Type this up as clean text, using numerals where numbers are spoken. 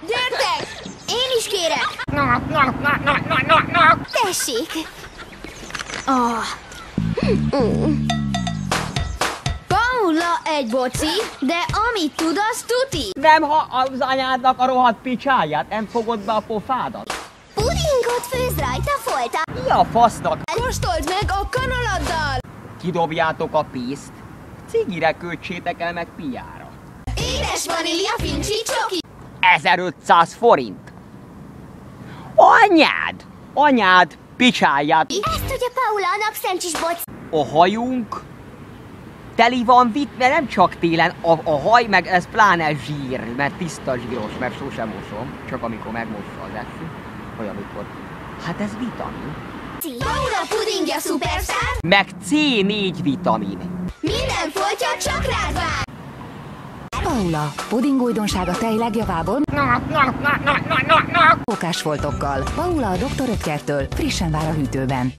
Gyertek! Én is kérek! Tessék! Paula egy boci, de amit tud, az tuti. Nem, ha az anyádnak a rohadt picsáját, nem fogod be a pofádat? Pudingot főz rajta folta. Mi a fasznak? Kóstold meg a kanaladdal! Kidobjátok a pészt, cigire költsétek el meg piára. Édes vanília fincsi csoki. 1500 forint. Anyád picsáját. Ezt tudja Paula, a napszencsis boc. A hajunk teli van vitt, mert nem csak télen, a haj meg ez pláne zsír, mert tiszta zsíros, mert sosem mosom, csak amikor megmossa az eszű, vagy amikor. Hát ez vitamin. Paula pudingja szupersztár. Meg C4 vitamin. Minden foltja csak rád vár. Paula, puding újdonsága tej legjavából, mókásfoltokkal. Paula a Dr. Ötkertől frissen vár a hűtőben.